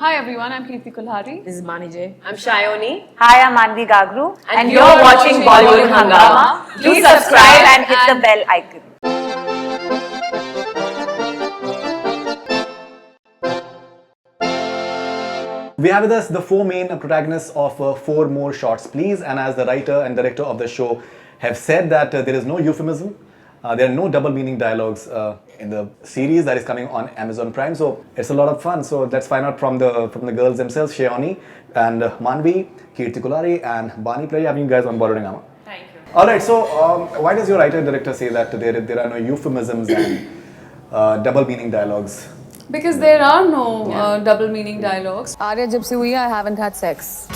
Hi everyone, I'm Kirti Kulhari. This is Bani J. I'm Sayani. Hi, I'm Maanvi Gagroo. And you're watching Bollywood Hungama. Please subscribe and hit the bell icon. We have with us the four main protagonists of Four More Shots Please, and as the writer and director of the show have said that there is no euphemism, there are no double meaning dialogues in the series that is coming on Amazon Prime, so it's a lot of fun. So let's find out from the girls themselves, Sayani and Maanvi, Kirti Kulhari and Bani. Pleasure having you guys on board. Thank you. Alright, so why does your writer and director say that there are no euphemisms and double meaning dialogues? Because there are no double meaning dialogues. Arya jab se hui hai, I haven't had sex.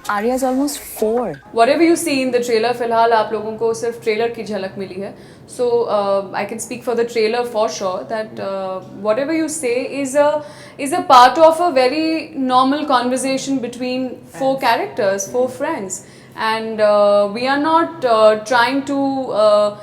Arya is almost 4. Whatever you see in the trailer, फिलहाल आप लोगों को सिर्फ trailer की झलक मिली है. So I can speak for the trailer for sure that whatever you say is a part of a very normal conversation between four characters, four friends, and we are not trying to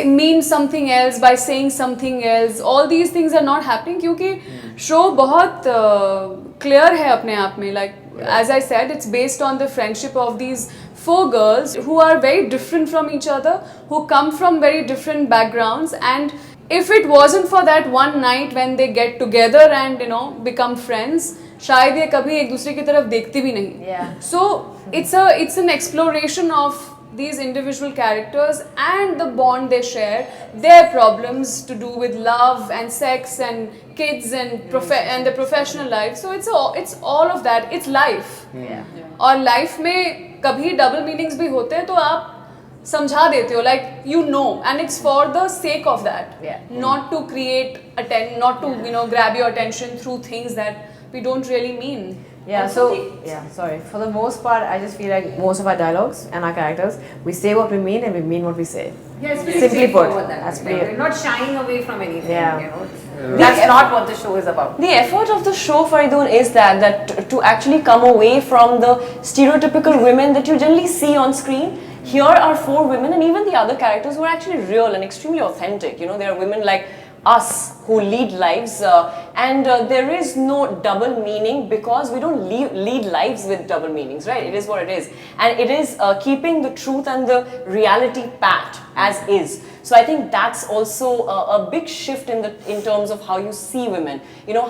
mean something else by saying something else. All these things are not happening क्योंकि show बहुत clear है अपने आप में. Like as I said, it's based on the friendship of these four girls who are very different from each other, who come from very different backgrounds, and if it wasn't for that one night when they get together and become friends, शायद ये कभी एक दूसरे की तरफ देखती भी नहीं. Yeah. So it's an exploration of these individual characters and the bond they share, their problems to do with love and sex and kids and and the professional life. So it's all of that. It's life. Yeah. और life में कभी double meanings भी होते हैं तो आप समझा देते हो, like and it's for the sake of that. Yeah. Not to create not to grab your attention through things that we don't really mean. Yeah, sorry. For the most part, I just feel like most of our dialogues and our characters, we say what we mean and we mean what we say. Yeah, it's pretty Simply put, straightforward. that's Like, pretty. we're not shying away from anything. Yeah. That's not what the show is about. The effort of the show, Faridoon, is that to actually come away from the stereotypical women that you generally see on screen. Here are 4 women, and even the other characters who are actually real and extremely authentic. There are women like us who lead lives, and there is no double meaning because we don't lead lives with double meanings, right? It is what it is, and it is keeping the truth and the reality pat as is. So I think that's also a big shift in terms of how you see women.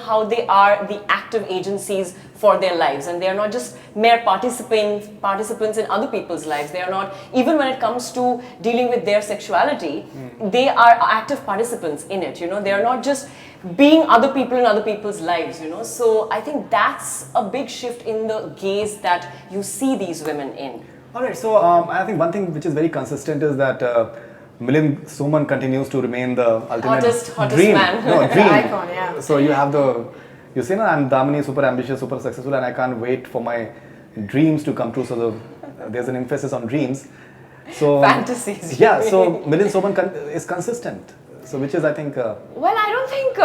How they are the active agencies for their lives, and they are not just mere participants in other people's lives. They are not, even when it comes to dealing with their sexuality, they are active participants in it. They are not just being other people in other people's lives. So I think that's a big shift in the gaze that you see these women in. Alright, so I think one thing which is very consistent is that Milind Soman continues to remain the ultimate Hottest dream. man. No, dream. Icon, yeah. So you have you say, I'm Damini, super ambitious, super successful, and I can't wait for my dreams to come true. So there's an emphasis on dreams. So Fantasies. Yeah, so Milind Soman is consistent. So which is, I think, Well, I don't think...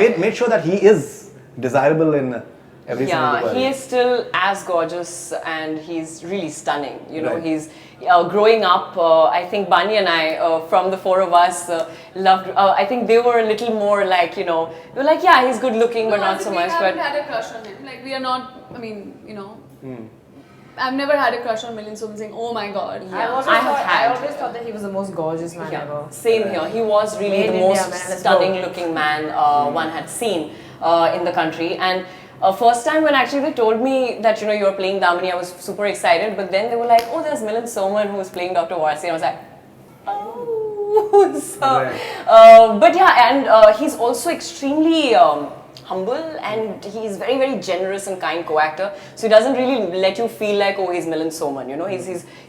he's made sure that he is desirable in every single way. He is still as gorgeous and he's really stunning. Right. He's growing up. I think Bani and I, from the 4 of us, loved. I think they were a little more like, they were like, yeah, he's good looking, but not so much. We haven't had a crush on him. Like we are not. I mean, I've never had a crush on Milind Soman saying, "Oh my God." Yeah. I always thought that he was the most gorgeous man ever. Same here. He was really Made the in most India, man. Let's stunning go. looking man one had seen in the country. And first time when actually they told me that you're playing Damini, I was super excited. But then they were like, "Oh, there's Milind Soman who is playing Dr. Varsi." I was like, "Oh." So, but yeah, and he's also extremely humble, and he's very, very generous and kind co-actor. So he doesn't really let you feel like, oh, he's Milind Soman.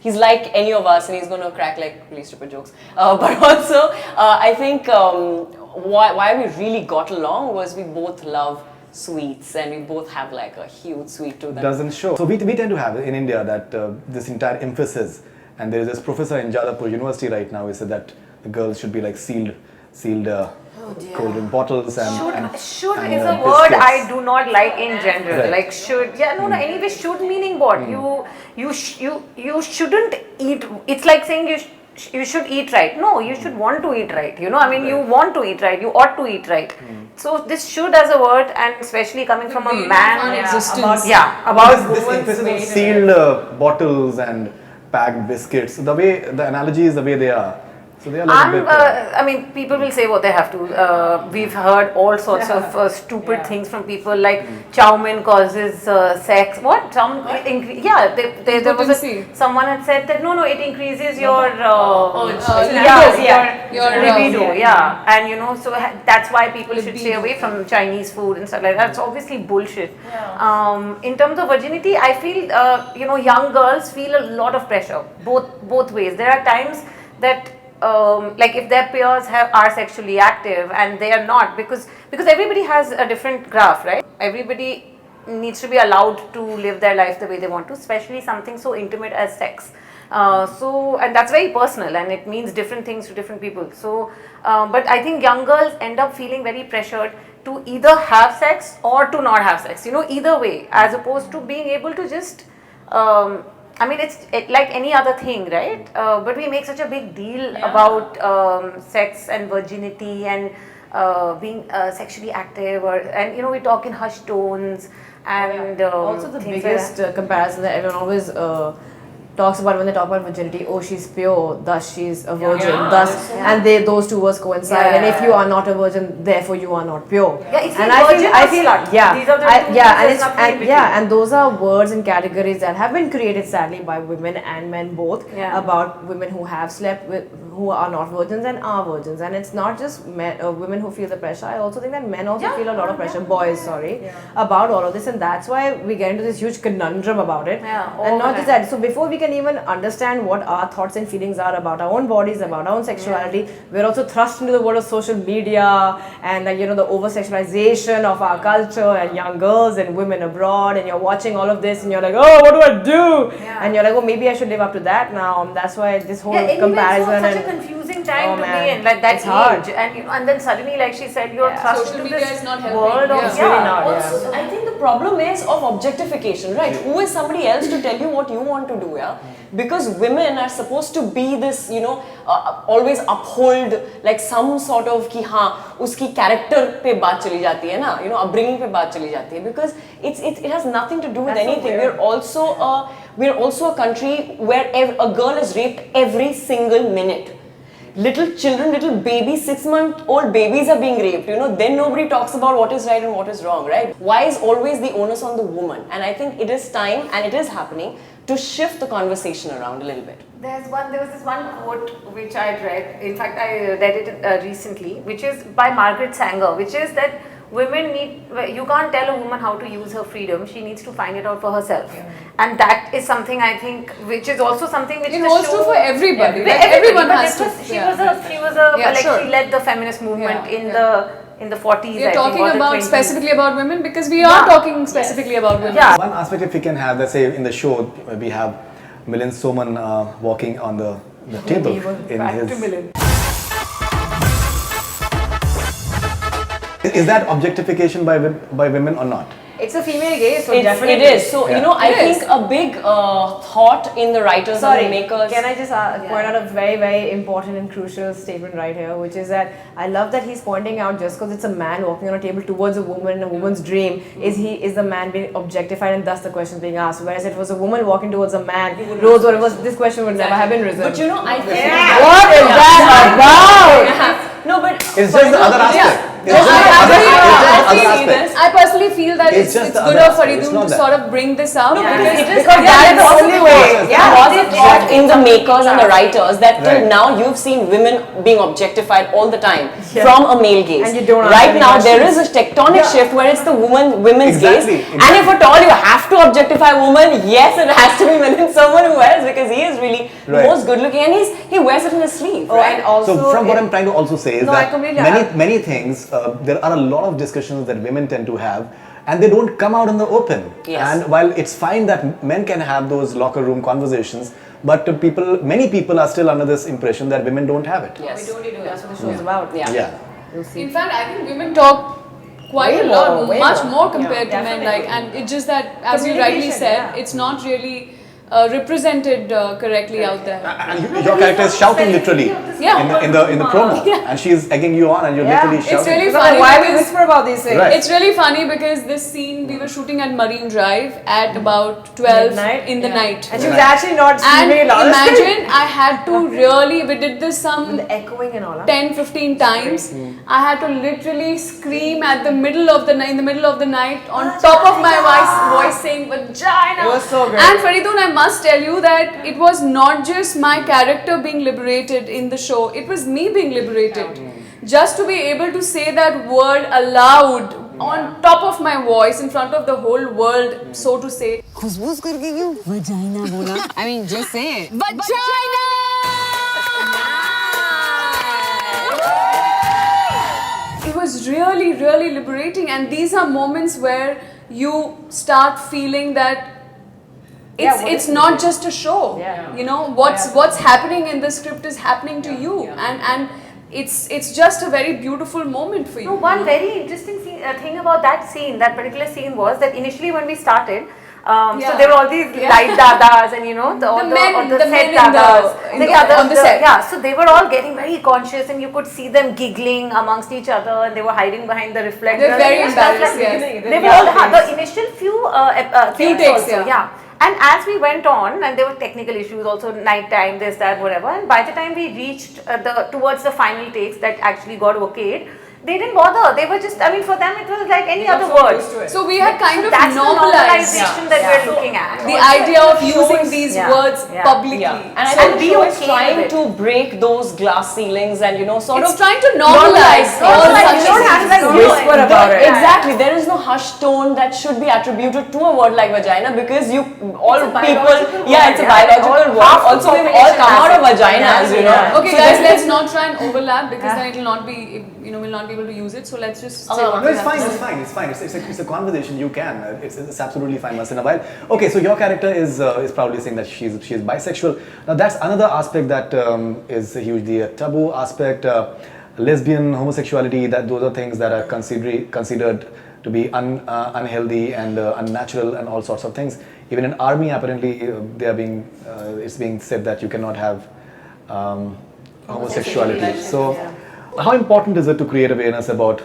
He's like any of us, and he's gonna crack like really stupid jokes. But also, I think why we really got along was we both love sweets, and we both have like a huge sweet tooth. Doesn't show. So we tend to have in India that this entire emphasis, and there is this professor in Jadavpur University right now who said that the girls should be like sealed cold drink bottles and Should and, is a biscuits. word I do not like in general. Right. Like should, anyway, should meaning what? You shouldn't eat. It's like saying you should eat right. No, you should want to eat right. You know, I mean, you want to eat right. You ought to eat right. So this should as a word, and especially coming from a man, existence. about this emphasis on sealed bottles and packed biscuits. The analogy is the way they are. So they are like a bit. I mean, people will say what they have to. We've heard all sorts of stupid things from people, like chow mein causes sex. What? There was someone had said that no, it increases your your libido. And you know, so that's why people should stay away from Chinese food and stuff like that. That's obviously bullshit. In terms of virginity, I feel you know, young girls feel a lot of pressure both ways. There are times that like if their peers are sexually active and they are not, because everybody has a different graph, right? Everybody needs to be allowed to live their life the way they want to, especially something so intimate as sex. And that's very personal, and it means different things to different people. So, but I think young girls end up feeling very pressured to either have sex or to not have sex, you know, either way, as opposed to being able to just I mean, it's like any other thing, right? But we make such a big deal about sex and virginity and being sexually active, and you know, we talk in hushed tones, and also the biggest comparison that everyone always talks about when they talk about virginity. Oh, she's pure, thus she's a virgin, and those two words coincide. And if you are not a virgin, therefore you are not pure. It's and like I feel these are the and those are words and categories that have been created sadly by women and men both, about women who have slept with, who are not virgins and are virgins. And it's not just women who feel the pressure. I also think that men also feel a lot of pressure, boys about all of this, and that's why we get into this huge conundrum about it. And not just that, so before we can even understand what our thoughts and feelings are about our own bodies, about our own sexuality, we're also thrust into the world of social media and you know, the over sexualization of our culture and young girls and women abroad, and you're watching all of this and you're like, oh, what do I do? And you're like, oh, maybe I should live up to that now. That's why this whole comparison it's such a confusing time to be in, like that it's hard. age, and then suddenly, like she said, you're thrust Social into media this is not world helping. of It's really not. Also, I think the problem is of objectification, right? Who is somebody else to tell you what you want to do, Because women are supposed to be this, you know, always uphold like some sort of कि हाँ उसकी character पे बात चली जाती है ना, you know, upbringing पे बात चली जाती है, because it has nothing to do with anything. We're also a country where a girl is raped every single minute. Little children, little babies, 6-month-old babies are being raped, you know, then nobody talks about what is right and what is wrong, right? Why is always the onus on the woman? And I think it is time, and it is happening, to shift the conversation around a little bit. There was this one quote which I read, in fact I read it recently, which is by Margaret Sanger, which is that you can't tell a woman how to use her freedom, she needs to find it out for herself. And that is something I think, which is also something which it holds true for everybody. Like everyone has to. She led the feminist movement in the 40s. We're talking about specifically about women because we are talking specifically about women. One aspect, if we can have, let's say in the show, we have Milind Soman walking on the table in his. Is that objectification by women or not? It's a female gaze, so It definitely. is. So, you know, I think a big thought in the writers and the makers. Can I just point out a very, very important and crucial statement right here, which is that I love that he's pointing out just because it's a man walking on a table towards a woman, a woman's dream, is the man being objectified, and thus the question being asked. Whereas if it was a woman walking towards a man, this question would never have been risen. But you know, I think what is that about? No, but it's just the other aspect. I personally feel that it's good of Faridoon to sort of bring this up because that's the only way. Was a thought in the makers and the writers that till now you've seen women being objectified all the time from a male gaze. And you don't right now there is a tectonic shift where it's the women's gaze. And if at all you have to objectify a woman, yes, it has to be someone who wears, because he is really the most good looking, and he wears it in his sleeve. And also, so from what I'm trying to also say is that many things, there are a lot of discussions that women tend to have, and they don't come out in the open. And while it's fine that men can have those locker room conversations, but many people are still under this impression that women don't have it. Yes, we don't need to. That's what the show is about. In fact, I think women talk quite a lot, much more compared to men. Like, and it's just that, as you rightly said, it's not really represented correctly out there. And your character is shouting literally Yeah. in the promo, and she's egging you on, and you're literally It's shouting. really Because funny. why we because- whisper about these things? Right. It's really funny because this scene we were shooting at Marine Drive at about 12 Midnight? in the Yeah. night. And she was actually not And screaming loud. imagine I had to really, we did this some the echoing and all. Huh? 10-15 times. I had to literally scream at the middle of the night, in the middle of the night, on top of my voice saying vagina. It was so good. And Faridoon, I must tell you that it was not just my character being liberated in the show, it was me being liberated. Just to be able to say that word aloud on top of my voice in front of the whole world, so to say. खुशबूस करके क्यों vagina बोला? I mean, just say it. It was really, really liberating, and these are moments where you start feeling that it's not just a show. You know what's happening in the script is happening to you, and it's just a very beautiful moment for you. No, one very interesting thing about that scene, that particular scene, was that initially when we started, so there were all these light dadas and all the the set men dadas on the set. Yeah, so they were all getting very conscious, and you could see them giggling amongst each other, and they were hiding behind the reflector. They're very and stuff embarrassed, like yes. that. They were all the initial few takes, also, yeah. And as we went on, and there were technical issues also, night time, this, that, whatever, and by the time we reached towards the final takes that actually got okayed, they didn't bother. They were just, I mean, for them it was like any other word. So we had kind of That's the normalized normalization that we're looking at. the idea of using these words publicly. Yeah, and I So think the be show is okay trying with it. to break those glass ceilings and sort It's of trying to normalize all Normalize. such You don't have to like things. whisper about it. Exactly, there is no hushed tone that should be attributed to a word like vagina, because all It's a people, biological it's a word, biological word. half Also, we all population come out has of it. vaginas, Okay, So guys, there's- let's not try and overlap because then it will not be, we'll not be able to use it. So let's just say what No, we it's have fine, to it's say. fine, it's fine. It's a conversation. You can. It's absolutely fine once in a while. Okay, so your character is proudly saying that she's bisexual. Now that's another aspect that is hugely a taboo aspect. Lesbian, homosexuality, that those are things that are considered to be unhealthy and unnatural and all sorts of things. Even in army, apparently, it's being said that you cannot have homosexuality. So, how important is it to create awareness about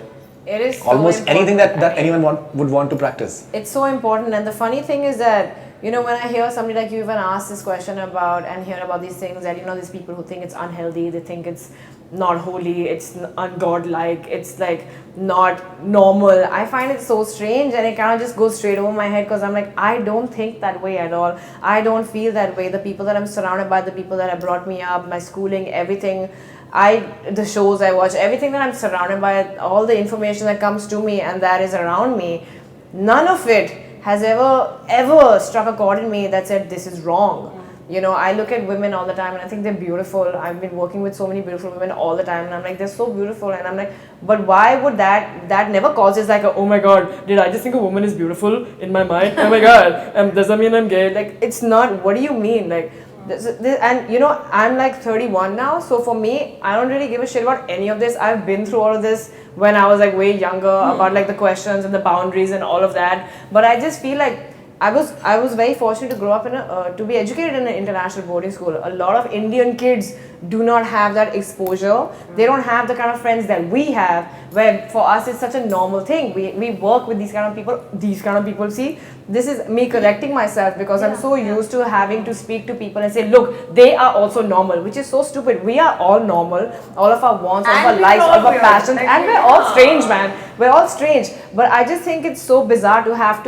It is so almost important. anything that anyone would want to practice? It's so important, and the funny thing is that when I hear somebody like you even ask this question about and hear about these things, that these people who think it's unhealthy, they think it's not holy, it's ungodlike, it's like not normal. I find it so strange, and it kind of just goes straight over my head, because I'm like, I don't think that way at all. I don't feel that way. The people that I'm surrounded by, the people that have brought me up, my schooling, everything, the shows I watch, everything that I'm surrounded by, all the information that comes to me and that is around me, none of it has ever struck a chord in me that said this is wrong. I look at women all the time and I think they're beautiful. I've been working with so many beautiful women all the time, and I'm like, they're so beautiful, and I'm like, but why would that never causes like oh my god, did I just think a woman is beautiful in my mind? Oh my god, does that mean I'm gay? Like, it's not. What do you mean? Like, and I'm like 31 now, so for me, I don't really give a shit about any of this. I've been through all of this when I was like way younger, about like the questions and the boundaries and all of that. But I just feel like I was very fortunate to grow up to be educated in an international boarding school. A lot of Indian kids do not have that exposure. They don't have the kind of friends that we have, where for us it's such a normal thing. We work with these kind of people. See, this is me correcting myself, because I'm so used to having to speak to people and say, look, they are also normal, which is so stupid. We are all normal. All of our wants, all of our likes, all of our passions, and we're all strange, man. We're all strange. But I just think it's so bizarre to have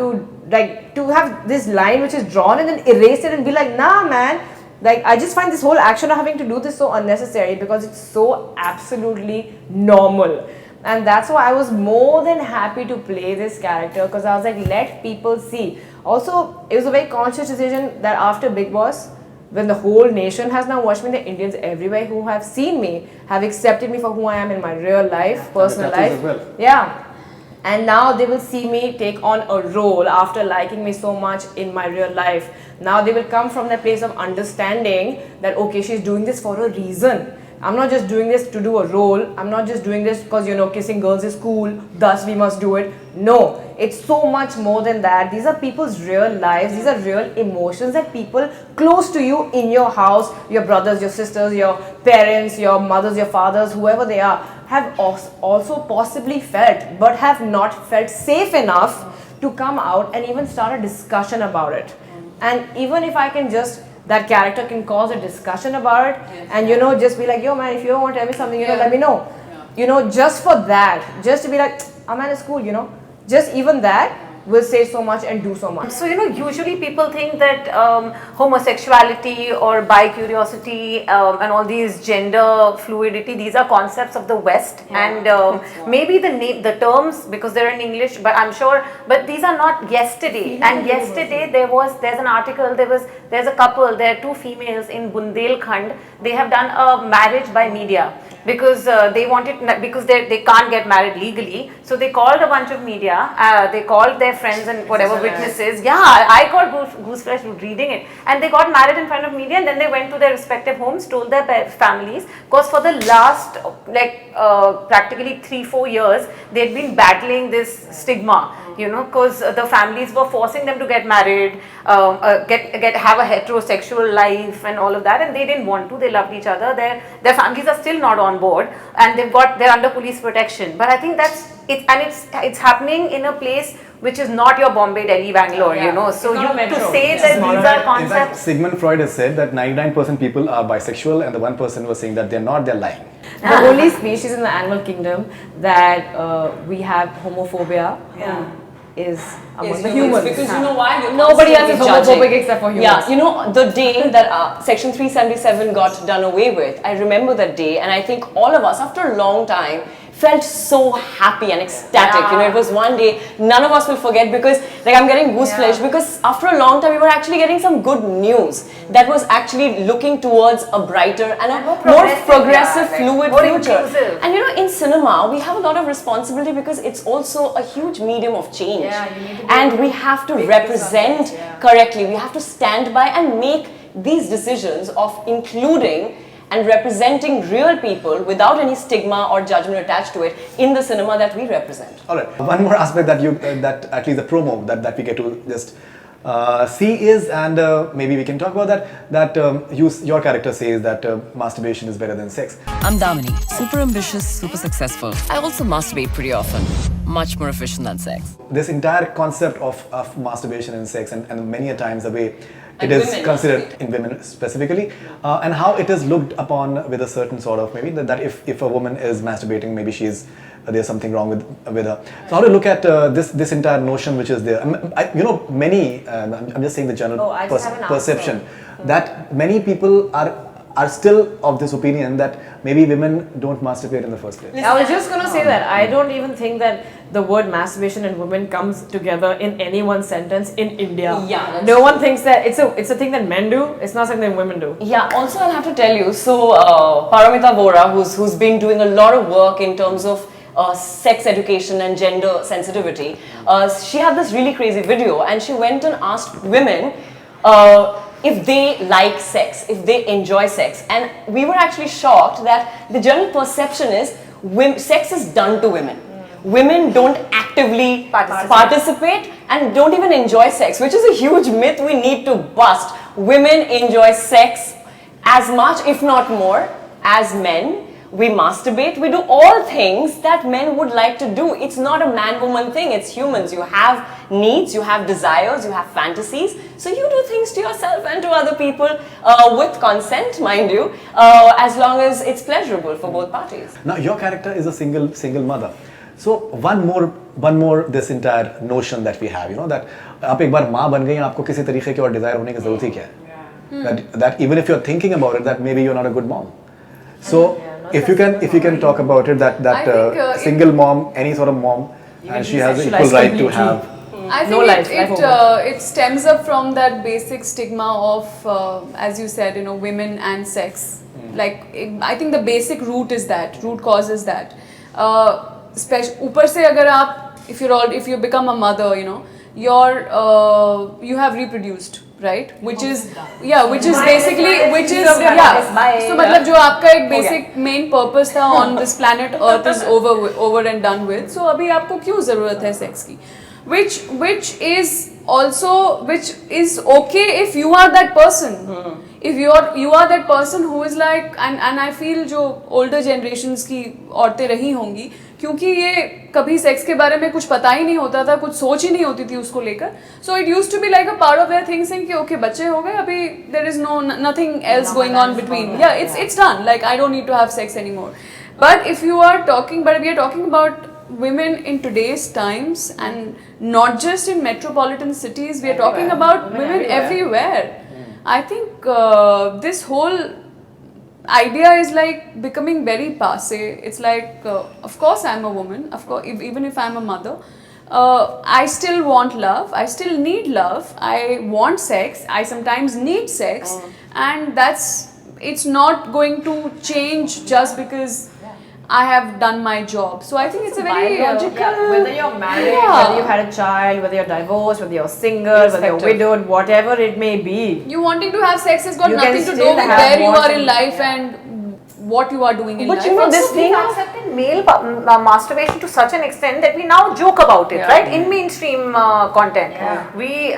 have this line which is drawn and then erase it and be like, nah, man. Like, I just find this whole action of having to do this so unnecessary, because it's so absolutely normal. And that's why I was more than happy to play this character, because I was like, let people see. Also, it was a very conscious decision that after Big Boss, when the whole nation has now watched me, the Indians everywhere who have seen me have accepted me for who I am in my real life, personal life. As well. Yeah. And now they will see me take on a role after liking me so much in my real life. Now they will come from that place of understanding that, okay, she's doing this for a reason. I'm not just doing this to do a role. I'm not just doing this because, you know, kissing girls is cool, thus we must do it. No, it's so much more than that. These are people's real lives. These are real emotions that people close to you in your house, your brothers, your sisters, your parents, your mothers, your fathers, whoever they are, have also possibly felt, but have not felt safe enough to come out and even start a discussion about it. And even if I can just, that character can cause a discussion about it, and you know, just be like, yo man, if you don't want to tell me something, you know, let me know. You know, just for that, just to be like, oh man, it's cool, you know, just even that will say so much and do so much. So, you know, usually people think that homosexuality or bi-curiosity and all these gender fluidity, these are concepts of the West, and maybe the terms, because they're in English, but I'm sure, but these are not yesterday. And yesterday there's an article, there's a couple, there are two females in Bundelkhand, they have done a marriage by media. Because they can't get married legally, so they called a bunch of media, they called their friends and whatever witnesses. Yeah, I got goosebumps reading it, and they got married in front of media, and then they went to their respective homes, told their families, because for the last practically 3-4 years they'd been battling this stigma, you know, because the families were forcing them to get married, have a heterosexual life and all of that, and they didn't want to. They loved each other. Their families are still not on board, and they're under police protection. But I think that's it, and it's happening in a place which is not your Bombay, Delhi, Bangalore, you know. So to say that these are concepts. In fact, Sigmund Freud has said that 99% people are bisexual, and the 1% was saying that they're not, they're lying. The only species in the animal kingdom that we have homophobia is among the humans. Because you know why? You're Nobody else is constantly homophobic except for humans. Yeah, you know, the day that Section 377 got done away with, I remember that day, and I think all of us, after a long time, felt so happy and ecstatic. You know, it was one day none of us will forget, because like I'm getting gooseflesh because after a long time we were actually getting some good news that was actually looking towards a brighter and a more progressive, fluid future. Inclusive. And you know, in cinema we have a lot of responsibility because it's also a huge medium of change. And we have to represent correctly. We have to stand by and make these decisions of including and representing real people without any stigma or judgment attached to it in the cinema that we represent. All right. One more aspect that that at least the promo that we get to just see is, and maybe we can talk about that your character says that masturbation is better than sex. I'm Damini, super ambitious, super successful. I also masturbate pretty often, much more efficient than sex. This entire concept of masturbation and sex, and many a times the way it And is women, considered in women specifically, and how it is looked upon with a certain sort of, maybe that if a woman is masturbating, maybe there's something wrong with her. So how to look at this entire notion which is there? You know, many, I'm just saying the general perception that many people are still of this opinion that maybe women don't masturbate in the first place. I was just gonna say that I don't even think that the word masturbation and women comes together in any one sentence in India. Yeah, no one thinks that it's a thing that men do. It's not something that women do. Yeah, also I'll have to tell you, so Paramita Vora, who's been doing a lot of work in terms of sex education and gender sensitivity, she had this really crazy video and she went and asked women if they like sex, if they enjoy sex, and we were actually shocked that the general perception is sex is done to women. Women don't actively participate and don't even enjoy sex, which is a huge myth we need to bust. Women enjoy sex as much, if not more, as men. We masturbate, we do all things that men would like to do. It's not a man-woman thing, it's humans. You have needs, you have desires, you have fantasies. So you do things to yourself and to other people with consent, mind you, as long as it's pleasurable for both parties. Now your character is a single mother. So one more this entire notion that we have, you know, that आप एक बार माँ बन गई हैं, आपको किसी तरीके की और desire होने की ज़रूरत ही क्या है? That even if you're thinking about it, that maybe you're not a good mom. So if you can talk about it, that single mom, any sort of mom, and she has the equal right to have. I think it stems up from that basic stigma of, as you said, you know, women and sex. Like, I think the basic root cause is that. ऊपर से अगर आप, if you become a mother, you know, you have reproduced, right? Which is basically so मतलब जो आपका एक basic main purpose था on this planet Earth is over and done with. So अभी आपको क्यों ज़रूरत है sex की? Which is okay if you are that person. If you are that person who is like, and I feel जो older generations की औरतें रही होंगी, क्योंकि ये कभी सेक्स के बारे में कुछ पता ही नहीं होता था, कुछ सोच ही नहीं होती थी उसको लेकर. So it used to be like a part of their thing saying कि okay बच्चे हो गए अभी, there is nothing else going on between. Yeah, it's done. Like I don't need to have sex anymore. But we are talking about women in today's times, and not just in metropolitan cities. We are talking about women everywhere. I think this whole idea is like becoming very passe. It's like, of course I'm a woman, of course, even if I'm a mother, I still want love, I still need love, I want sex, I sometimes need sex, and it's not going to change just because I have done my job. So I think it's a very biological. Whether you're married, whether you had a child, whether you're divorced, whether you're single, whether you're widowed, whatever it may be. You wanting to have sex has got nothing to do with where you are in life and what you are doing in life. But you know, this thing accepted male masturbation to such an extent that we now joke about it, right? In mainstream content, we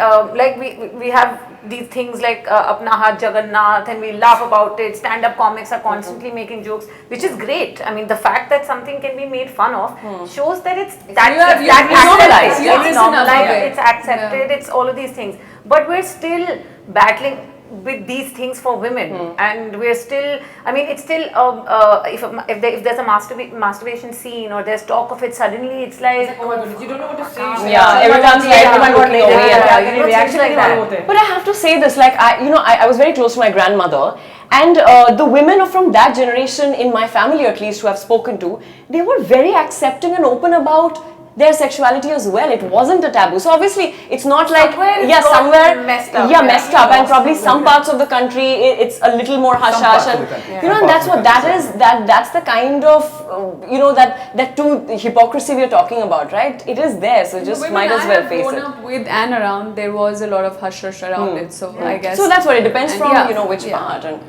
have these things like Apna Haath Jagannath, and we laugh about it. Stand-up comics are constantly making jokes, which is great. I mean, the fact that something can be made fun of shows that it's normalized. It's normalized. It's accepted. It's all of these things. But we're still battling with these things for women, and we're still. I mean, it's still. If there's a masturbation scene or there's talk of it, suddenly it's like, oh my God, you don't know what to say. Yeah, everyone's like looking away. Reaction like that. But I have to say this, like I was very close to my grandmother, and the women from that generation in my family, at least, who I've spoken to, they were very accepting and open about their sexuality as well. It wasn't a taboo. So obviously it's not like somewhere messed up. Messed up, and probably some parts of the country it's a little more hush hush, and and that's what that is. That's the kind of that true hypocrisy we are talking about, right? It is there, so just might as well face it. Grown up with and around, there was a lot of hush hush around it. So I guess so that's what it depends from which part. And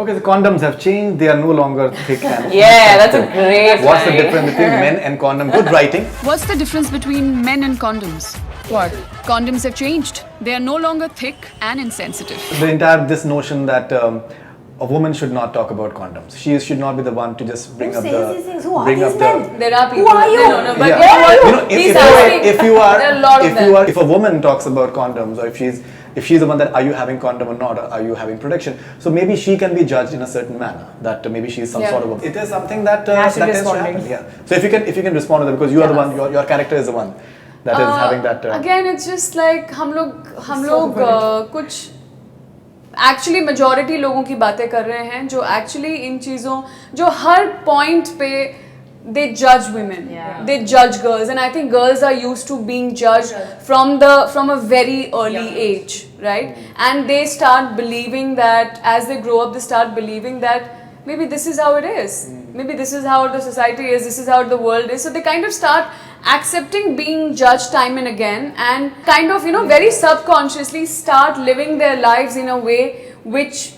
Okay, the condoms have changed. They are no longer thick and that's a great What's the difference between men and condom? Good writing. What's the difference between men and condoms? What? Condoms have changed. They are no longer thick and insensitive. This notion that a woman should not talk about condoms. She should not be the one to just bring up the. These things? Who are these men? There are people. Who are you? No, but if a woman talks about condoms, or if she's the one that are you having condom or not, or are you having protection, so maybe she can be judged in a certain manner, that maybe she is some sort of it is something that tends to happen. So if you can respond to that, because you are the one, your character is the one that is having that again it's just like हम लोग कुछ actually majority लोगों की बातें कर रहे हैं जो एक्चुअली इन चीज़ों जो हर पॉइंट पे they judge women, they judge girls, and I think girls are used to being judged from a very early age, right? And they start believing that as they grow up, they start believing that maybe this is how it is, maybe this is how the society is, this is how the world is. So they kind of start accepting being judged time and again, and kind of very subconsciously start living their lives in a way which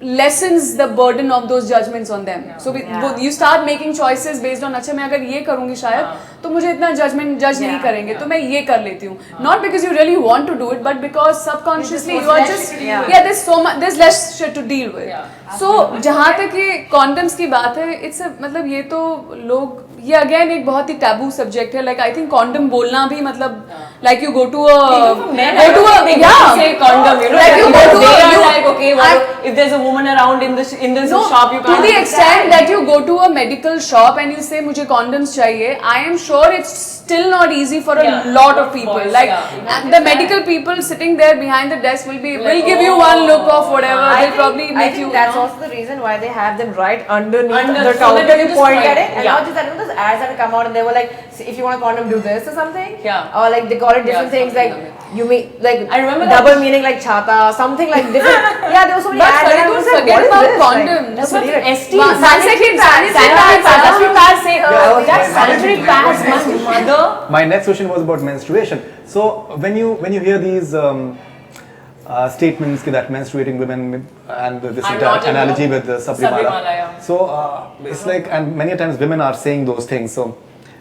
lessens the burden of those judgments on them. So you start making choices based on अच्छा मैं अगर ये करूँगी शायद तो मुझे इतना जज नहीं करेंगे तो मैं ये कर लेती हूँ. Not because you really want to do it, but because subconsciously you are just there's so much, there's less shit to deal with. So जहाँ तक ये condoms की बात है, it's a मतलब ये तो लोग ये again एक बहुत ही taboo subject है. Like I think condom बोलना भी मतलब like you go to a say condom, like you go to like okay, if there's a woman around in this shop, you can't. To the extent that you go to a medical shop and you say मुझे condoms चाहिए, I am sure it's still not easy for a lot of people. The medical people sitting there behind the desk will give you one look of whatever. They'll probably make you. That's also the reason why they have them right underneath the counter. You point at it, and not just that. Those ads that come out and they were like, if you want a condom, do this or something. Or like they call it different things like you mean like I remember double meaning like chata, something like different. There were so many ads. But don't forget about condoms. That's what ST. Sanitary pads. Sanitary pads, my mother. My next question was about menstruation. So when you hear these statements that menstruating women and this Are entire not in analogy the with the Sabrimala, Sabrimala. yeah. So it's like, and many times women are saying those things. So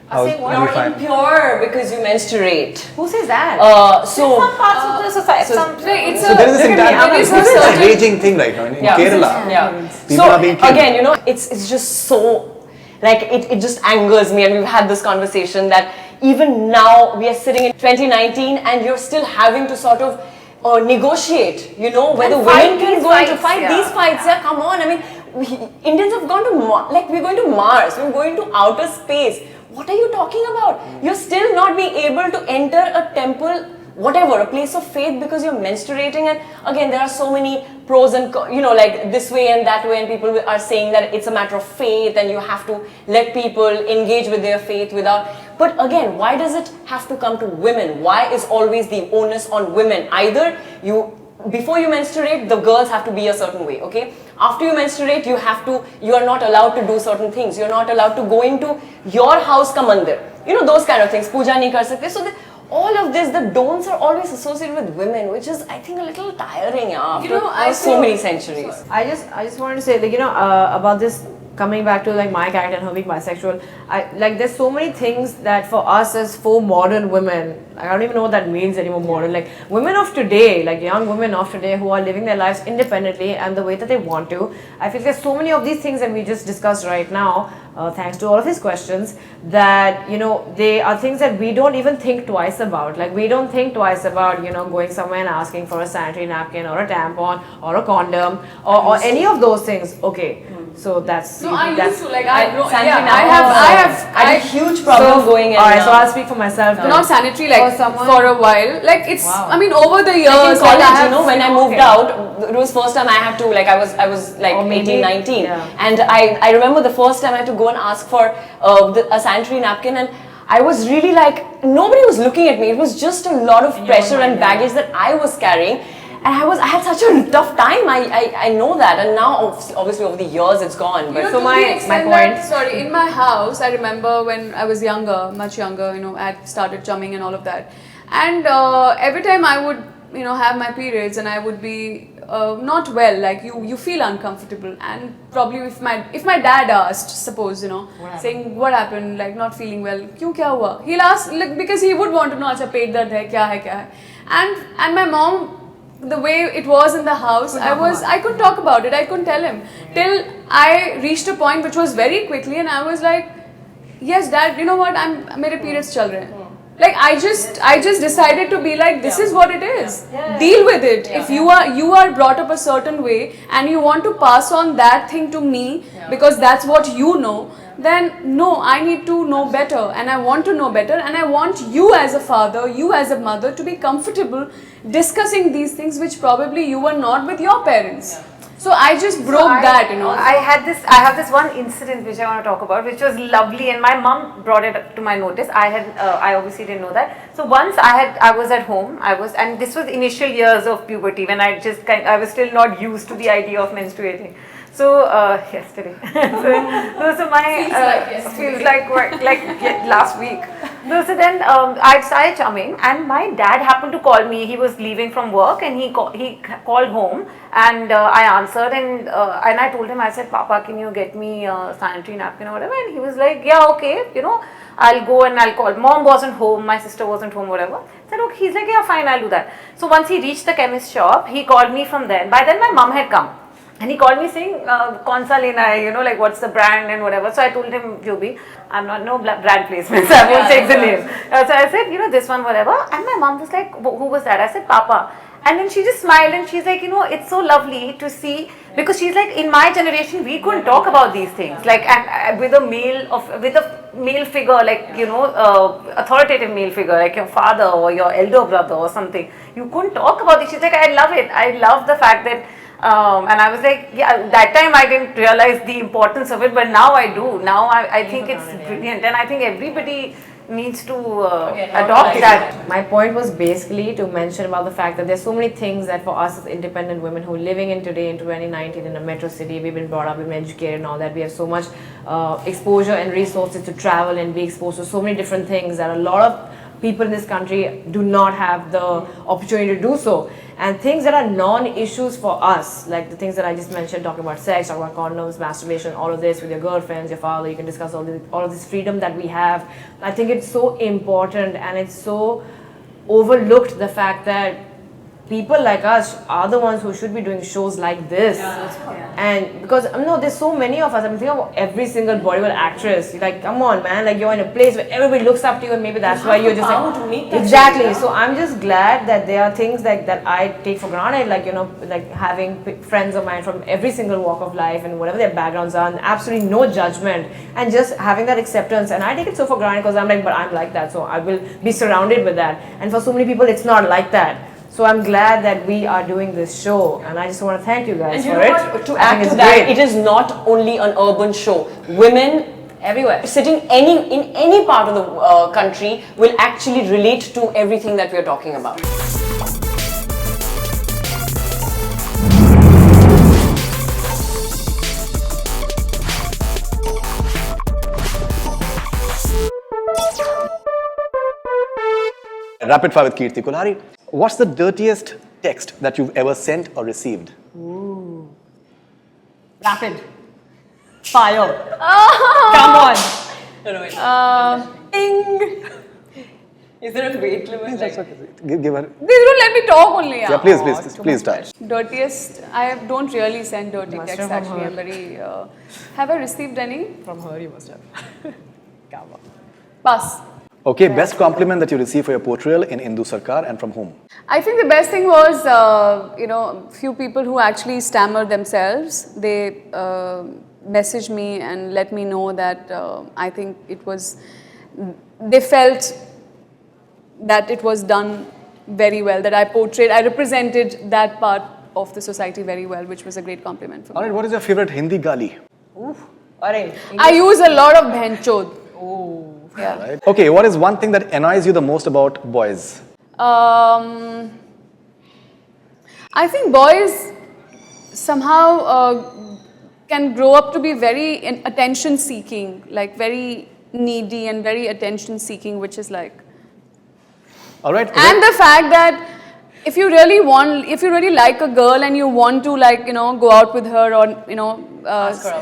how saying do what? you You're find? impure because you menstruate. Who says that? So Some parts of the society, some It's So there is this entire it is this a certain- raging thing right now in Kerala. Yeah. People So are being killed. again, you know, it's just so like it just angers me, and we've had this conversation that even now we are sitting in 2019 and you're still having to sort of negotiate, you know, whether And women fight can these go into fights, fight yeah. these fights. Yeah, come on. I mean, Indians have gone to we're going to Mars, we're going to outer space. What are you talking about? You're still not being able to enter a temple, whatever, a place of faith because you're menstruating. And again, there are so many pros and you know, like this way and that way, and people are saying that it's a matter of faith and you have to let people engage with their faith without. But again, why does it have to come to women? Why is always the onus on women? Either before you menstruate, the girls have to be a certain way, okay? After you menstruate, you are not allowed to do certain things. You're not allowed to go into your house ka mandir. You know, those kind of things. Puja nahi kar sakte. So all of this, the don'ts are always associated with women, which is, I think, a little tiring after so many centuries. I just wanted to say, like, you know, about this, coming back to like my character and her being bisexual, like there's so many things that for us as four modern women, I don't even know what that means anymore, modern, like women of today, like young women of today who are living their lives independently and the way that they want to. I feel there's so many of these things that we just discussed right now, thanks to all of his questions, that, you know, they are things that we don't even think twice about. Like we don't think twice about, you know, going somewhere and asking for a sanitary napkin or a tampon or a condom or any of those things. Okay, so that's No, I that's, used to like I had a huge problem going in. Alright, so I'll speak for myself. not sanitary like For someone- for a while. Like it's Wow. I mean over the Like years in college, I have, you know, when I moved okay. out, it was first time I had to, like, I was like Or maybe- 18, 19. yeah. And I remember the first time I had to go and ask for a sanitary napkin, and I was really like, nobody was looking at me. It was just a lot of pressure and baggage that I was carrying. And I had such a tough time. I know that, and now obviously over the years it's gone. But You know, So to my- the my extent point- that, sorry, in my house, I remember when I was younger, much younger, you know, I had started chumming and all of that. And every time I would, you know, have my periods and I would be not well, like you feel uncomfortable. And probably if my dad asked, suppose, you know, saying what happened, like not feeling well, kyun kya hua? He'll ask, like, because he would want to know, acha pet dard hai, kya hai. And my mom, the way it was in the house, I couldn't talk about it. I couldn't tell him till I reached a point which was very quickly, and I was like, yes, Dad, you know what? मेरे periods चल रहे हैं. Like I just decided to be like, this is what it is. Deal with it. If you are brought up a certain way and you want to pass on that thing to me because that's what you know, then no, I need to know better, and I want to know better, and I want you as a father, you as a mother to be comfortable discussing these things which probably you were not with your parents. So I just broke that, you know. I have this one incident which I want to talk about, which was lovely, and my mom brought it up to my notice. I obviously didn't know that. So once I was at home, and this was initial years of puberty when I was still not used to the idea of menstruating. So yesterday, so my feels like last week. So then I started chumming, and my dad happened to call me. He was leaving from work, and he called home, and I answered, and I told him, I said, Papa, can you get me a sanitary napkin or whatever? And he was like, yeah, okay, you know, I'll go and I'll call. Mom wasn't home, my sister wasn't home, whatever. I said, okay. He's like, yeah, fine, I'll do that. So once he reached the chemist shop, he called me from there. By then my mom had come. And he called me saying, "Kaun sa lena hai?" You know, like what's the brand and whatever. So I told him, "Jo bhi, I'm not no brand placements. I won't take the name." So I said, "You know, this one, whatever." And my mom was like, "Who was that?" I said, "Papa." And then she just smiled and she's like, "You know, it's so lovely to see," because she's like, in my generation, we couldn't talk about these things, like, and with a male figure, like, you know, authoritative male figure, like your father or your elder brother or something. You couldn't talk about it. She's like, "I love it. I love the fact that." And I was like, yeah, that time I didn't realize the importance of it, but now I do. Now I think it's brilliant, and I think everybody needs to adopt that. My point was basically to mention about the fact that there's so many things that for us as independent women who are living in today in 2019 in a metro city, we've been brought up, we've been educated and all that, we have so much exposure and resources to travel and be exposed to so many different things that a lot of people in this country do not have the opportunity to do so. And things that are non-issues for us, like the things that I just mentioned, talking about sex, talking about condoms, masturbation, all of this with your girlfriends, your father, you can discuss all of this freedom that we have. I think it's so important, and it's so overlooked, the fact that people like us are the ones who should be doing shows like this. And because there's so many of us. I'm thinking of every single Bollywood actress. You're like, come on, man, like you're in a place where everybody looks up to you, and maybe that's why you're just like, exactly. So I'm just glad that there are things like that I take for granted, like like having friends of mine from every single walk of life and whatever their backgrounds are, and absolutely no judgment, and just having that acceptance. And I take it so for granted because I'm like, but I'm like that, so I will be surrounded with that. And for so many people, it's not like that. So I'm glad that we are doing this show, and I just want to thank you guys for it. To add to that, it is not only an urban show. Women everywhere sitting in any part of the country will actually relate to everything that we are talking about. Rapid fire with Kirti Kulhari. What's the dirtiest text that you've ever sent or received? rapid fire. Come on. Ding. Is there a weight limit? Give her. They don't let me talk only. Yeah, please start. Dirtiest. I don't really send dirty Must texts have from actually. her. I'm very. Have I received any? From her, you must have. Pass. Okay, best compliment that you received for your portrayal in Indu Sarkar, and from whom? I think the best thing was, few people who actually stammer themselves. They messaged me and let me know that I think it was. They felt that it was done very well. That I represented that part of the society very well, which was a great compliment for me. Alright, what is your favorite Hindi gali? I use a lot of bhenchod. Yeah. Right. Okay, what is one thing that annoys you the most about boys? I think boys somehow can grow up to be very attention seeking, like very needy and very attention seeking, which is like. Alright. And the fact that if you really like a girl and you want to go out with her or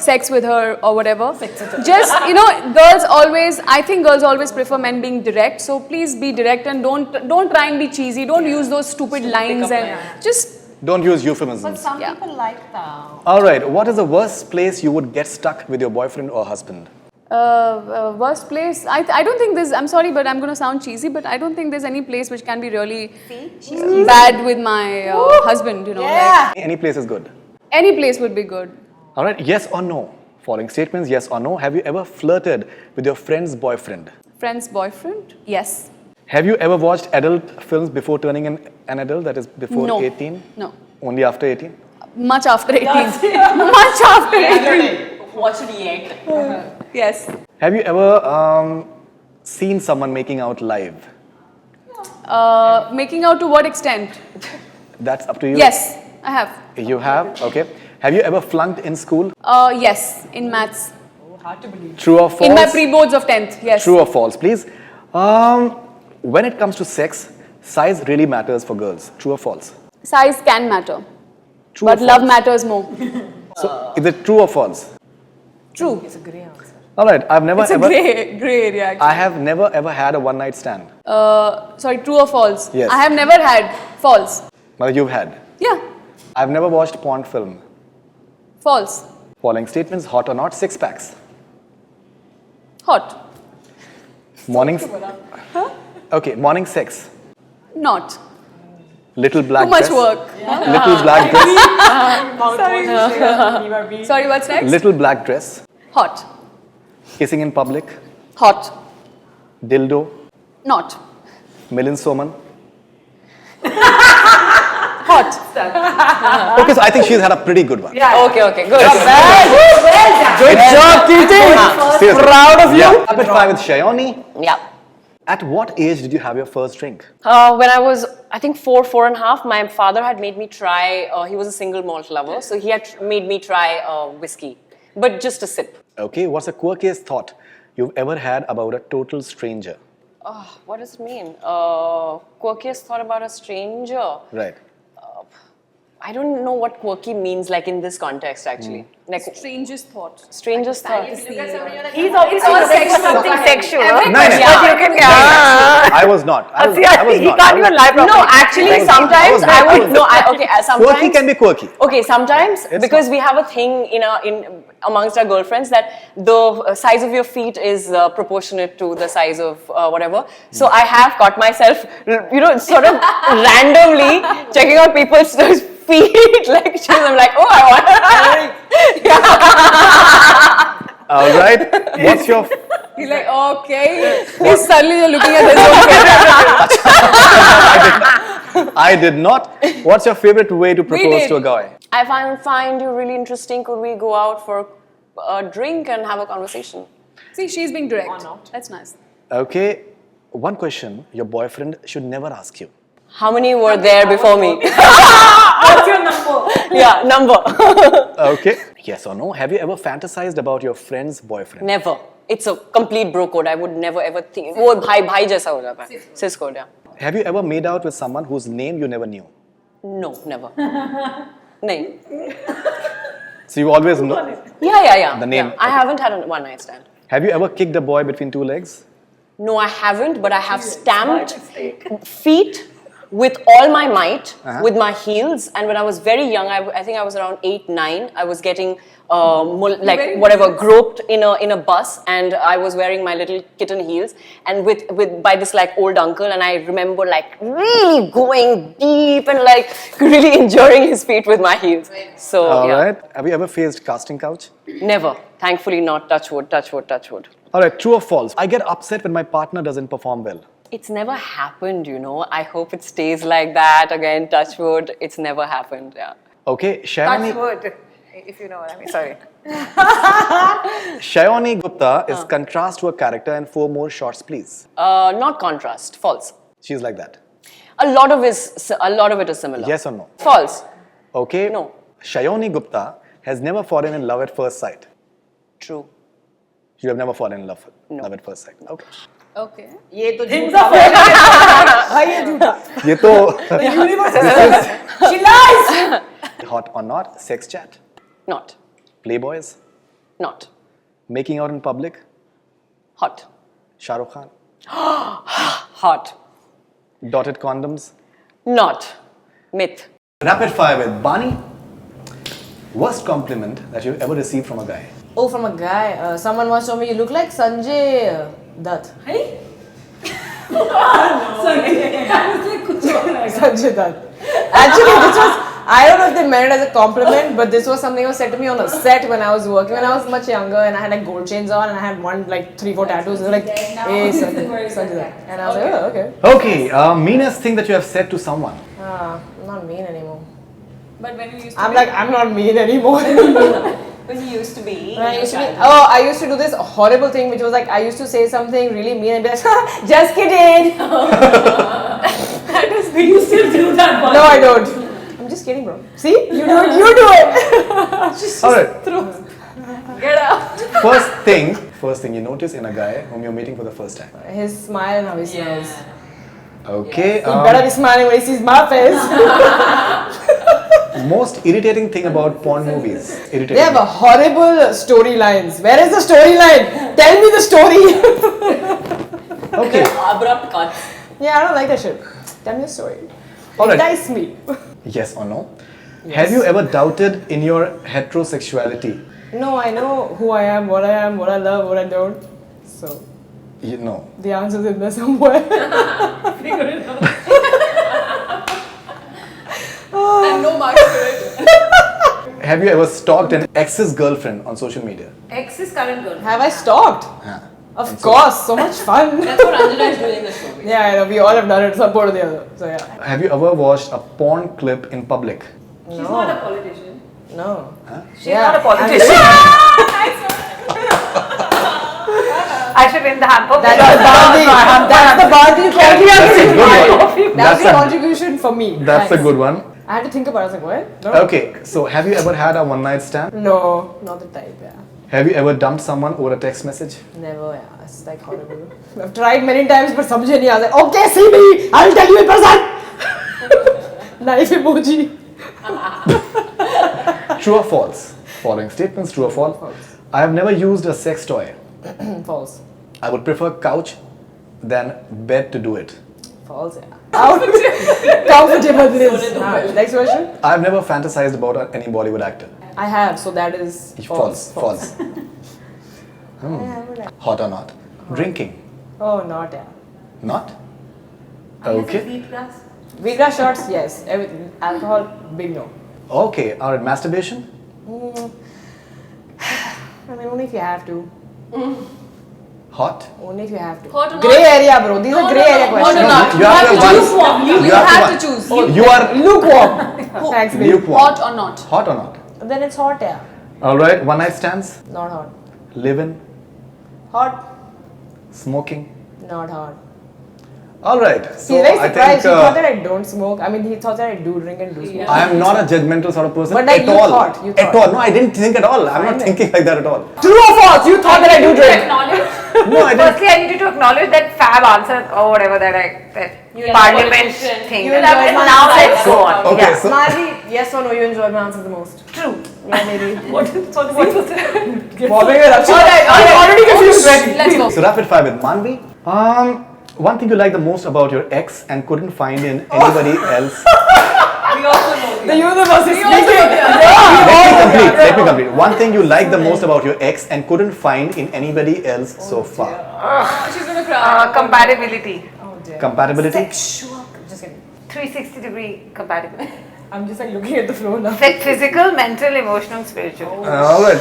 sex with her or whatever, just I think girls always prefer men being direct. So please be direct and don't try and be cheesy. Don't use those stupid lines and just don't use euphemisms. But some people like that. Alright, what is the worst place you would get stuck with your boyfriend or husband? Worst place, I don't think there's, I'm sorry but I'm going to sound cheesy, but I don't think there's any place which can be really bad with my husband, like, Any place is good. any place would be good. Alright, yes or no? Following statements, yes or no. Have you ever flirted with your friend's boyfriend? Friend's boyfriend? Yes. Have you ever watched adult films before turning an adult, that is before No. 18? No. Only after 18? Much after 18. Much after 18. Watch it yet. Yes. Have you ever seen someone making out live? Making out to what extent? That's up to you. Yes, I have. You have? Okay. Have you ever flunked in school? Yes, in maths. True or false? In my pre-boards of 10th, yes. True or false, please? When it comes to sex, size really matters for girls. True or false? Size can matter, True but or love false? matters more. So, is it true or false? True. It's a grey answer. All right, I've never It's a ever. grey area actually. I have never ever had a one-night stand. Sorry, true or false? Yes. I have never had. False. Well, you've had. Yeah, I've never watched porn film. false. Following statements: hot or not? Six packs. Hot. Morning. Okay, morning sex. Not. Little black Too much dress. work. Little black dress. Sorry, what's next? Little black dress. Hot. Kissing in public. Hot. Dildo. Not. Milin Soman. Hot. Okay, so I think she's had a pretty good one. Okay, good. Good job, Kirti. Seriously. Proud of you. Yeah. Rapid fire with Sayani. Yeah. At what age did you have your first drink? When I was, I think 4.5, my father had made me try, he was a single malt lover, so he had made me try whiskey, but just a sip. Okay, what's the quirkiest thought you've ever had about a total stranger? What does it mean? Quirkiest thought about a stranger. Right. I don't know what quirky means like in this context actually. Like Strangest thought. strangest thought. He's obviously looking for something sexual. No, But you can I was not. I was he not. can't even lie properly. No, actually, sometimes I would no. Sometimes Quirky can be quirky. Okay, sometimes It's because we have a thing in amongst our girlfriends that the size of your feet is proportionate to the size of whatever. So I have caught myself, sort of randomly checking out people's feet like shoes. I'm like, oh, I want. All right. What's your He's like, okay. He's suddenly looking at his own I did not. What's your favorite way to propose did. to a guy? I find you really interesting. Could we go out for a drink and have a conversation? See, she's being direct. That's nice. Okay. One question your boyfriend should never ask you. How many were there before me? What's your number? Yeah, number. Okay. Yes or no? Have you ever fantasized about your friend's boyfriend? Never. It's a complete bro code. I would never ever think. वो भाई जैसा हो जाता है. Cis code, yeah. Have you ever made out with someone whose name you never knew? No, never. नहीं. So you always know. Yeah. The name, Yeah. I okay. haven't had a one night stand. Have you ever kicked a boy between two legs? No, I haven't. But I have stamped feet with all my might with my heels. And when I was very young, I think I was around 8, 9. I was getting groped in a bus, and I was wearing my little kitten heels, and by this like old uncle, and I remember like really going deep and like really enjoying his feet with my heels. So All yeah, right. Have you ever faced casting couch? never. Thankfully not. Touch wood. Touch wood. Touch wood. All right. True or false? I get upset when my partner doesn't perform well. It's never happened, I hope it stays like that. Again, touch wood. It's never happened. Yeah. Okay. Shayani, Touch wood, if you know what I mean. Sorry. Shayani Gupta is contrast to a character and 4 more shots, please. Not contrast. False. She's like that. A lot of it is similar. Yes or no? False. Okay. No. Shayani Gupta has never fallen in love at first sight. True. You have never fallen in love No. at first sight. Okay. Okay. ये तो झूठा भाई ये झूठा ये तो she lies hot or not, sex chat, Not. playboys, Not. making out in public, Hot. Shah Rukh Khan, Hot. dotted condoms. Not. Myth. Rapid fire with Bani. Worst compliment that you've ever received from a guy. oh from a guy someone once told me you look like Sanjay Dutt Sanjay Dutt actually this was I don't know if they meant it as a compliment but this was something that was said to me on a set when I was working when I was much younger and I had like gold chains on and I had 3-4 tattoos. They were like, hey Sanjay Dutt. And I was like, oh okay. Okay, meanest thing that you have said to someone. I'm not mean anymore. But when you used I'm like, I'm not mean anymore. When you used to be. I used to do this horrible thing which was like, I used to say something really mean and be like, just kidding. You still do that, but No, I don't. I'm just kidding, bro. See? You do it. You do it. All right. get out. First thing you notice in a guy whom you're meeting for the first time. His smile and how he smells. Okay. He better be smiling when he sees my face. Most irritating thing about porn movies. Irritating. They have a horrible storylines. Where is the storyline? Tell me the story. Okay. Abrupt cuts. Yeah, I don't like that shit. Tell me the story. All right. Entice me. Yes or no? Have you ever doubted in your heterosexuality? No, I know who I am, what I love, what I don't. So You know. the answer's in there somewhere. And no marks for it. Have you ever stalked an ex's girlfriend on social media? Ex's current girl. Have I stalked? Of course, so much fun. That's what Anjana is doing in the show. Yeah, I know, we all have done it, some point or the other. So yeah. Have you ever watched a porn clip in public? She's not a politician. No. She's not a politician. I should win the hamper. That's the Bani. That's the Bani That's a good one. That's the contribution for me. That's a Thanks. good one. I had to think about it. I was like, what? No. Okay, so have you ever had a one night stand? No, not the type, yeah. Have you ever dumped someone over a text message? Never, yeah. It's like horrible. I've tried many times, but समझे नहीं आता. Okay, see me. I'll tell you in person. Knife emoji. True or false? Following statements, true or false? False. I have never used a sex toy. False. I would prefer couch than bed to do it. False, yeah. Out. Comfortable bliss. Next question. I have never fantasized about any Bollywood actor. I have, so that is False. Hot or not? Drinking? Oh, not, yeah. Not? Okay. Wheatgrass shots, yes. Everything. Alcohol, big no. Okay. Alright, masturbation? I mean, only if you have to. Hot? Only if you have to. Hot or not? Grey area, bro. These are grey area Hot or questions. not? you have to choose choose one. You You have have to to choose. You are Lukewarm. Thanks, babe. lukewarm. Hot or not? Hot or not? Then it's hot, yeah. Alright, one night stands? Not hot. Live-in? Hot. Smoking? Not hot. Alright, He's so very I surprised. think He thought that I don't smoke. I mean, he thought that I do drink and do smoke. I am not a judgmental sort of person But like at you all. thought, you At thought. all. No, I didn't think at all. I'm not Fine. thinking like that at all. True or false? You thought that I do drink. No, I didn't. Firstly, I needed to acknowledge that fab answer or whatever that parliament thing. You And enjoyed my now answer. let's go on. Okay, Yeah. so Maanvi, yes or no, you enjoyed my answer the most? True. Yeah, maybe. What was it? Bobbing it up. I'm already confused. Let's go. So rapid fire with Maanvi. One thing you like the most about your ex and couldn't find in anybody else. The universe is speaking. Let me complete. One thing you like the most about your ex and couldn't find in anybody else so far. She's gonna cry. Compatibility. Oh dear. Compatibility. Just kidding. 360-degree compatibility. I'm just like looking at the floor now. Physical, mental, emotional, spiritual. Alright.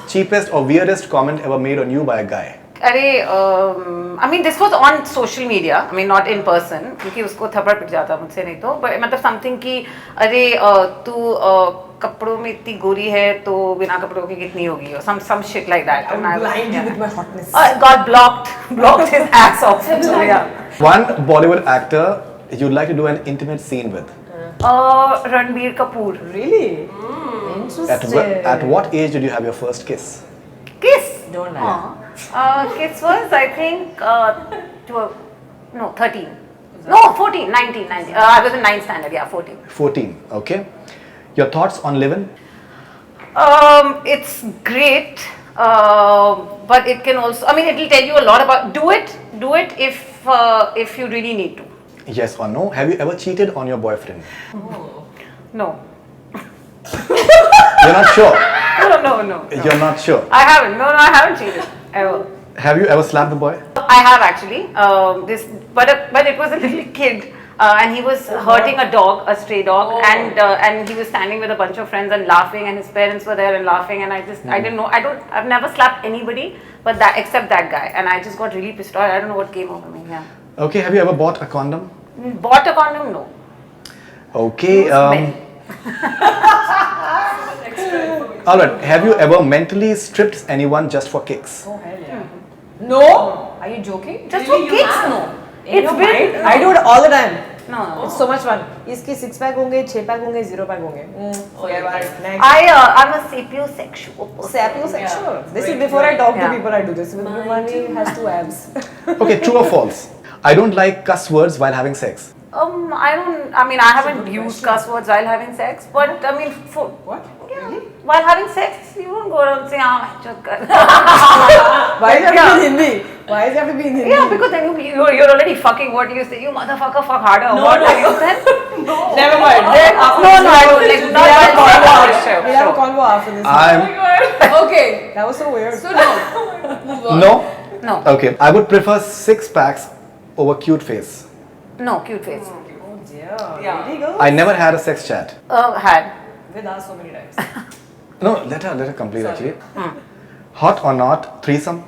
Cheapest or weirdest comment ever made on you by a guy. I mean, this was on social media. I mean, not in person, क्योंकि उसको थप्पड़ पिट जाता मुझसे नहीं तो. But मतलब something कि अरे तू कपड़ों में इतनी गोरी है तो बिना कपड़ों के कितनी होगी, or some shit like that. I will blind you with my hotness. God blocked his ass off. So yeah. One Bollywood actor you'd like to do an intimate scene with. Ranbir Kapoor. Really? Interesting. At what age did you have your first kiss? Kiss. Don't lie. Kiss was I think 13. No, 14, 19. I was in 9th standard. Yeah, 14. 14. Okay. Your thoughts on living? It's great, but it can also. I mean, it will tell you a lot about. Do it if you really need to. Yes or no? Have you ever cheated on your boyfriend? No. You're not sure. No. You're not sure. I haven't. No, I haven't cheated ever. Have you ever slapped the boy? I have actually. But it was a little kid, and he was hurting a dog, a stray dog, and he was standing with a bunch of friends and laughing, and his parents were there and laughing, and I didn't know. I've never slapped anybody, but except that guy, and I just got really pissed off. I don't know what came over me. Yeah. Okay. Have you ever bought a condom? Bought a condom? No. Okay. Men. All right. Have you ever mentally stripped anyone just for kicks? Oh hell yeah. No? Are you joking? Just for kicks? No. In It's your been. mind? I do it all the time. No. It's so much fun. इसके 6 pack होंगे, 6 pack होंगे, 0 pack होंगे. Forget about it. Next. I'm a sapiosexual person. Sapiosexual. This is before I talk to Yeah. people. I do this. With Maanvi has 2 abs. Okay. True or false? I don't like cuss words while having sex. I haven't used cuss words while having sex, but I mean, What? yeah, while having sex, you don't go around saying, Why does it have to be in Hindi? Why does it have to be in Hindi? yeah, because then you're already fucking. What do you say? You motherfucker, fuck harder. What are you then? Never mind. Then after No, this, I don't like. we'll have a convo after. Sure, We'll have a sure. convo after this. I'm Okay. That was so weird. So no. no. No, Okay. I would prefer 6 packs over cute face. no, cute face. Oh dear. Really, girl? I never had a sex chat. Had. With us so many times. No, let her complete actually. Hot or not? Threesome?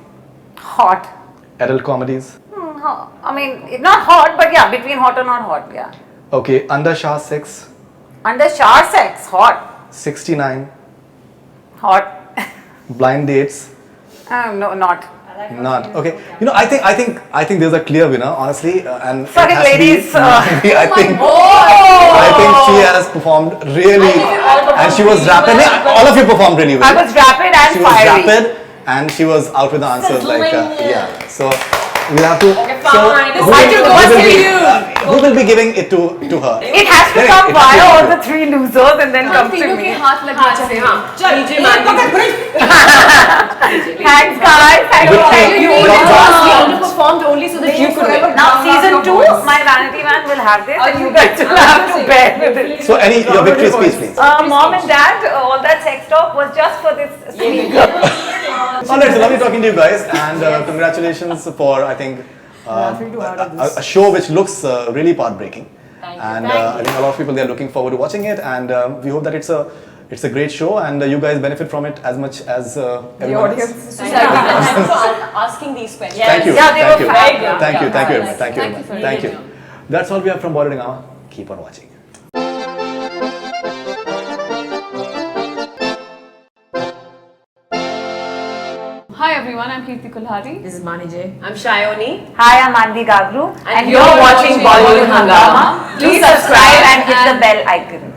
Hot. Adult comedies? I mean, not hot, but yeah, between hot or not hot, yeah. Okay. Under Shah 6? Under shower sex, hot. 69? Hot. Blind dates? No, not. Not okay. You know, I think there's a clear winner, honestly, and Fuck it, has to be ladies. Maanvi. I think think she has performed really, and she was rapid. All of you performed really well. I was rapid and She was fiery. rapid, and she was out with the answers. Like, yeah. So we'll have to. fine. who I will- took who one will for be- you. Who will be giving it to her? It has to Correct, come it has to via be all her. the three losers and then come to तीनों के me. हाथ लगने चाहिए Thanks guys. Thank you. Thank you. Performed only so that you could win. Now season 2, my vanity man will have this and you guys will have to bear with it. So, your victory speech, please. Mom and dad, all that sex talk was just for this speaker. Alright, so lovely talking to you guys, and congratulations for, I think, a show which looks really path-breaking. And I think a lot of people, they are looking forward to watching it, and we hope that it's a great show, and you guys benefit from it as much as everyone else. Thanks for asking these questions. Thank you. Yeah, they Thank were you. very good. Thank you. Thank you. Yeah. Thank you. Thank you for Thank you. being That's all we have from Bollywood Hungama. Keep on watching. Hi everyone, I'm Kirti Kulhari. This is Bani J. I'm Sayani. Hi, I'm Maanvi Gagroo and you're watching Bollywood Hungama. Please subscribe and hit the bell icon.